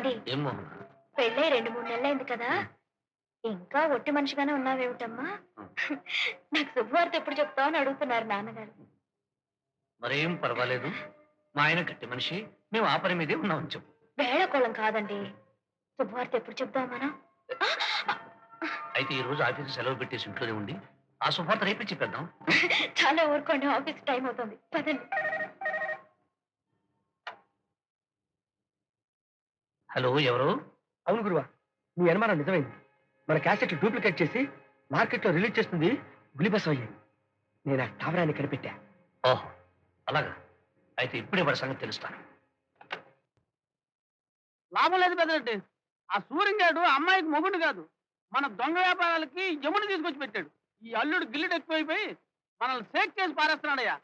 ఏమండి ఏమో పెళ్ళై 2-3 నెలలైంది కదా ఇంకా ఒట్టి మనిషిగానే ఉన్నావేమిటమ్మా నాకు శుభవార్త ఎప్పుడు చెప్తావు అని అడుగుతున్నారు నాన్నగారు. మరేం పర్వాలేదు. మా ఆయన గట్టి మనిషి. మేము ఆ పని మీదే ఉన్నాం చెప్పు. వేళకోళం కాదండి. శుభవార్త ఎప్పుడు చెప్తాం మనం? అయితే ఈ రోజు ఆఫీసు సెలవు పెట్టేసి ఇంట్లోనే ఉండి ఆ శుభవార్త రేపే చెప్పేద్దాం. చాలా ఊరుకోండి, ఆఫీస్ టైం అవుతుంది. పదండి. హలో, ఎవరు? అవును గురువా, నీ అనుమానం నిజమైంది. మన క్యాసెట్ డూప్లికేట్ చేసి మార్కెట్లో రిలీజ్ చేస్తుంది బులిబస్ అయ్యి. నేను ఆ టావరాన్ని కనిపెట్టా. ఓహో, అలాగా. అయితే ఇప్పుడే వాడి సంగతి తెలుస్తాను. లాభం లేదు పెద్దరెడ్డి. ఆ సూర్యంగాడు అమ్మాయికి మొగుడు కాదు, మన దొంగ వ్యాపారాలకి యముని తీసుకొచ్చి పెట్టాడు. ఈ అల్లుడు గిల్లుడు ఎక్కువైపోయి మనల్ని షేక్ చేసి పారేస్తున్నాడయ్యా.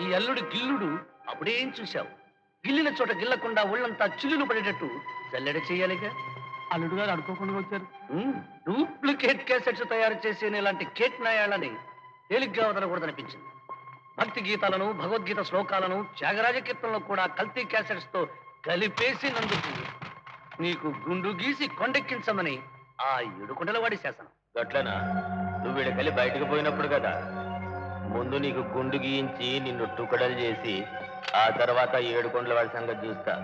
ఈ అల్లుడు గిల్లుడు అప్పుడేం చూశావు? గిల్లిన చోట గిల్లకుండా ఒళ్ళంతా చిల్లులు పడేటట్టు జల్లెడ చేయాలిగా. అల్లుడు గారు అడుకోకుండా వచ్చారు. డూప్లికేట్ క్యాసెట్స్ తయారు చేసే ఇలాంటి కేట్ నాయాలని తేలిగ్గా వదలకూడదనిపించింది. భక్తి గీతాలను, భగవద్గీత శ్లోకాలను, త్యాగరాజ కీర్తనలో కూడా కల్తీ క్యాసెట్స్ తో కలిపేసినందుకు నీకు గుండు గీసి కొండెక్కించమని ఆ 7 కొండల వాడి శాసనం. గట్లనా? నువ్వు వీడకెళ్ళి బయటకు పోయినప్పుడు కదా. ముందు నీకు గుండు గీయించి నిన్ను టుకడలు చేసి ఆ తర్వాత 7 కొండల వాడి సంగతి చూస్తా.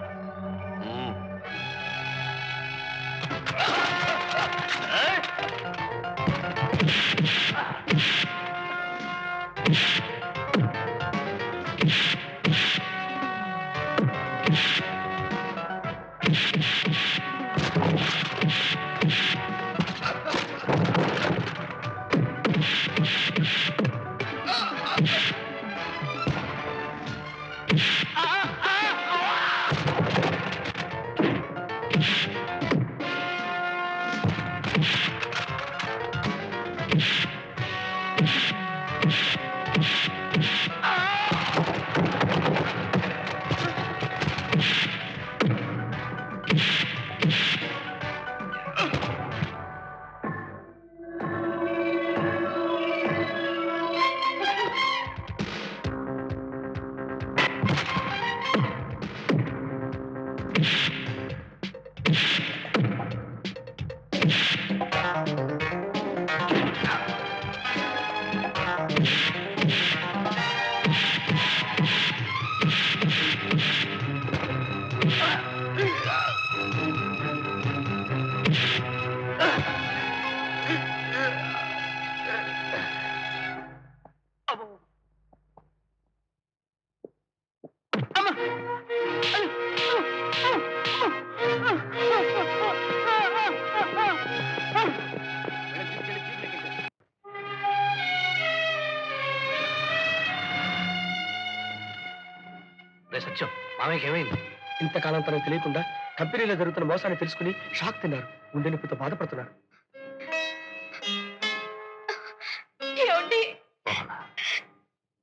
సత్యం, మామయ్యకి ఏమైంది? ఇంతకాలం తనకు తెలియకుండా కంపెనీలో జరుగుతున్న మోసాన్ని తెలుసుకుని షాక్ తిన్నారు. గుండె నొప్పితో బాధపడుతున్నారు.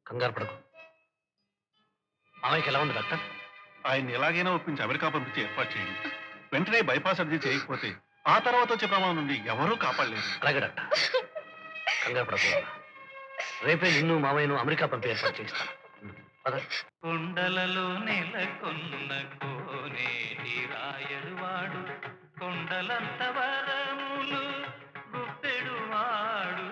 కంగారు పడకు. మామయ్యకి ఎలా ఉంది డాక్టర్? ఆయన ఎలాగైనా ఒప్పించి అమెరికా పంపించి ఏర్పాటు చేయండి. వెంటనే బైపాస్ సర్జరీ చేయకపోతే ఆ తర్వాత వచ్చే ప్రమాదం నుండి ఎవరూ కాపాడలేరు. అలాగే డాక్టర్, కంగారు పడకు. రేపే నిన్ను మామయ్యను అమెరికా పంపి ఏర్పాటు చేయిస్తాను. కొండలలో నెలకొన్న కోనేటి రాయడువాడు, కొండలంత వరములు గుప్పెడువాడు.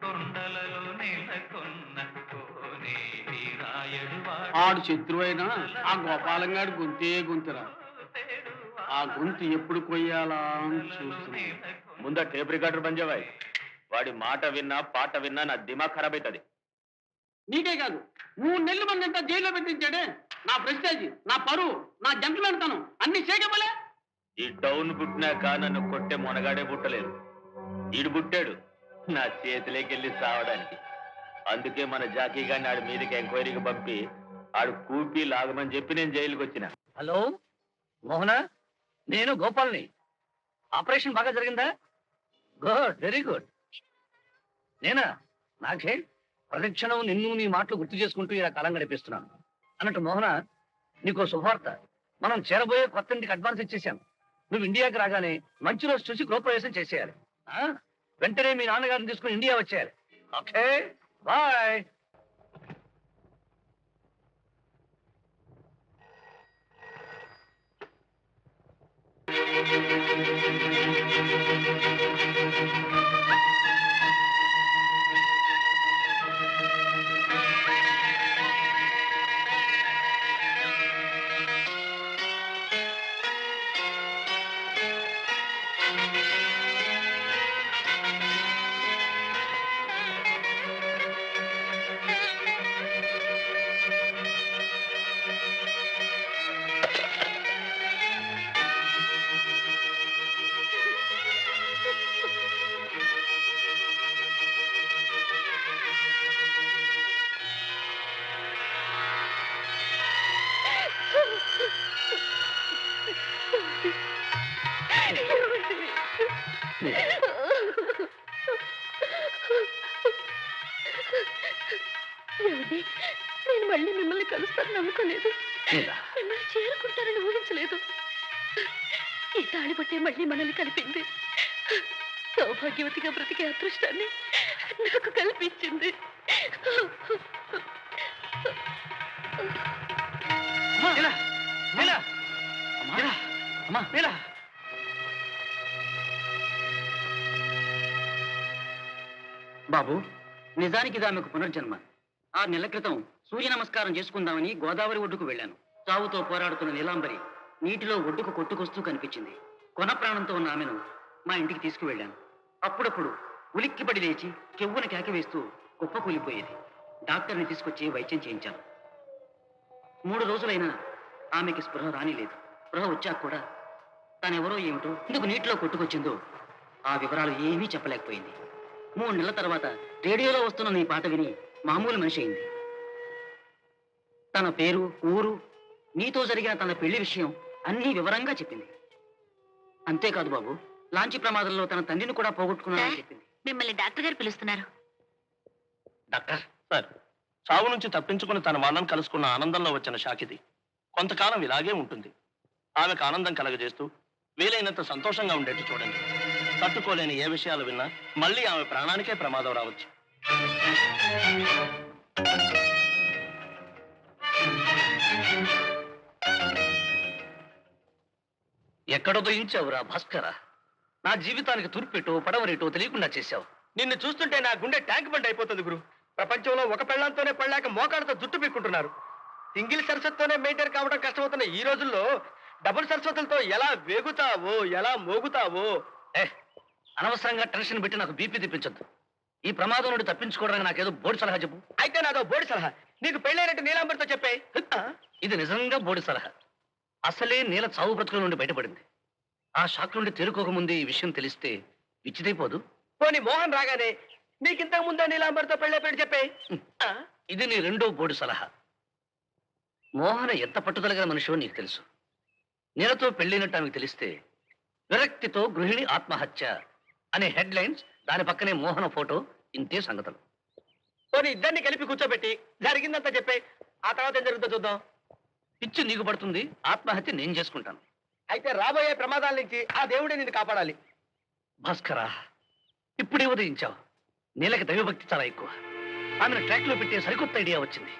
కొండలలో నెలకొన్న కోనేటి రాయడువాడు. ఆడు శత్రువైనా ఆ గోపాలంగాడు గొంతే గొంతురా. ఆ గొంతు ఎప్పుడు కొయ్యాలా అని చూస్తున్నా. ముందా టేప్ రికార్డర్ బంజావాయ్. వాడి మాట విన్నా పాట విన్నా నా దిమాగ్ ఖరాబ్ అవుతుంది. నీకే కాదు, 3 నెలలు మంది అంతా జైల్లో పెట్టించాడే. నా ప్రెస్టేజ్, నా పరువు, నా జంటలను తను అన్ని చేయగలే. ఈ టౌన్ పుట్టినాక నన్ను కొట్టే మొనగాడే పుట్టలేదు. ఈడు పుట్టాడు నా చేతిలోకెళ్ళి సావడానికి. అందుకే మన జాకీ గారిని ఆడి మీదకి ఎంక్వైరీకి పంపి ఆడు కూపి లాగమని చెప్పి నేను జైలుకి వచ్చిన. హలో మోహన, నేను గోపాల్ని. ఆపరేషన్ బాగా జరిగిందా? Good, very good. నేనా? నాకే ప్రదక్షిణం నిన్ను నీ మాటలు గుర్తు చేసుకుంటూ ఇలా కాలం గడిపిస్తున్నాను. అన్నట్టు మోహన, నీకో శుభవార్త. మనం చేరబోయే కొత్త ఇంటికి అడ్వాన్స్ ఇచ్చేసాను. నువ్వు ఇండియాకి రాగానే మంచి రోజు చూసి గృహప్రవేశం చేసేయాలి. వెంటనే మీ నాన్నగారిని తీసుకుని ఇండియా వచ్చేయాలి. Okay, bye. ఏమిటి? నేను మళ్ళీ మిమ్మల్ని కలుస్తాను నమ్ముకోలేదు. నీలా, మిమ్మల్ని చేరుకుంటానని ఊహించలేదు. ఈ తాళి పట్టే మళ్ళీ మనల్ని కలిపింది. సౌభాగ్యవతిగా బ్రతికే అదృష్టాన్ని నాకు కల్పించింది. నీలా, నీలా, నీలా, అమ్మా, నీలా. బాబు, నిజానికి ఇది ఆమెకు పునర్జన్మ. 6 నెలల క్రితం సూర్య నమస్కారం చేసుకుందామని గోదావరి ఒడ్డుకు వెళ్ళాను. చావుతో పోరాడుతున్న నీలాంబరి నీటిలో ఒడ్డుకు కొట్టుకొస్తూ కనిపించింది. కొన ప్రాణంతో ఉన్న ఆమెను మా ఇంటికి తీసుకువెళ్ళాను. అప్పుడప్పుడు ఉలిక్కిపడి లేచి కెవ్వున కేక వేస్తూ కుప్ప కూలిపోయేది. డాక్టర్ని తీసుకొచ్చి వైద్యం చేయించాను. 3 రోజులైనా ఆమెకి స్పృహ రానిలేదు. స్పృహ వచ్చాక కూడా తానెవరో ఏమిటో ఎందుకు నీటిలో కొట్టుకొచ్చిందో ఆ వివరాలు ఏమీ చెప్పలేకపోయింది. 3 నెలల తర్వాత రేడియోలో వస్తున్న నీ పాట విని మామూలు మనిషి అయింది. తన పేరు, ఊరు, నీతో జరిగిన తన పెళ్లి విషయం అన్నీ వివరంగా చెప్పింది. అంతేకాదు బాబు, లాంచీ ప్రమాదంలో తన తండ్రిని కూడా పోగొట్టుకున్నానని చెప్పింది. మిమ్మల్ని డాక్టర్ గారు పిలుస్తున్నారు. డాక్టర్ సార్, చావు నుంచి తప్పించుకుని తన వాళ్ళని కలుసుకున్న ఆనందంలో వచ్చిన షాక్ ఇది. కొంతకాలం ఇలాగే ఉంటుంది. ఆమెకు ఆనందం కలగజేస్తూ వీలైనంత సంతోషంగా ఉండేట్టు చూడండి. తట్టుకోలేని ఏ విషయాలు విన్నా మళ్ళీ ఆమె ప్రాణానికే ప్రమాదం రావచ్చు. ఎక్కడొదయించావురా భాస్కర? నా జీవితానికి తూర్పెటో పడవరేటో తెలియకుండా చేశావు. నిన్ను చూస్తుంటే నా గుండె ట్యాంక్ బండ్ అయిపోతుంది గురు. ప్రపంచంలో ఒక పెళ్ళంతోనే పడలేక మోకాళ్ళతో జుట్టు పీక్కుంటున్నారు. సింగిల్ సరస్వతితోనే మెయింటైన్ కావడం కష్టమవుతున్న ఈ రోజుల్లో డబుల్ సరస్వతులతో ఎలా వేగుతావో, ఎలా మోగుతావో. అనవసరంగా టెన్షన్ పెట్టి నాకు బీపీ తెప్పించొద్దు. ఈ ప్రమాదం నుండి తప్పించుకోవడానికి నాకేదో బోర్డు సలహా చెప్పు. అయితే నాదో బోడి సలహా. నీకు పెళ్ళైనట్టు నీలాంబరితో చెప్పే. ఇది నిజంగా బోర్డు సలహా. అసలే నీల చావు బ్రతుకుల నుండి బయటపడింది. ఆ షాక్ నుండి తేరుకోకముందే ఈ విషయం తెలిస్తే విచ్చిదైపోదు. పోనీ మోహన్ రాగానే నీకింతకు ముందే నీలాంబరితో పెళ్ళైపోయి చెప్పే. ఇది నీ రెండో బోర్డు సలహా. మోహన ఎంత పట్టుదలగల మనిషో నీకు తెలుసు. నీలతో పెళ్ళైనట్టు ఆమెకు తెలిస్తే విరక్తితో గృహిణి ఆత్మహత్య అనే హెడ్ లైన్స్, దాని పక్కనే మోహన ఫోటో, ఇంతే సంగతులు. పోనీ ఇద్దరిని కలిపి కూర్చోబెట్టి జరిగిందంతా చెప్పే. ఆ తర్వాత ఏం జరుగుతుందో చూద్దాం. పిచ్చి నీకు పడుతుంది, ఆత్మహత్య నేను చేసుకుంటాను. అయితే రాబోయే ప్రమాదాల నుంచి ఆ దేవుడే నిన్ను కాపాడాలి. భాస్కరా, ఇప్పుడే ఉదయించావు. నీలకి దైవభక్తి చాలా ఎక్కువ. ఆమెను ట్రాక్ లో పెట్టే సరికొత్త ఐడియా వచ్చింది.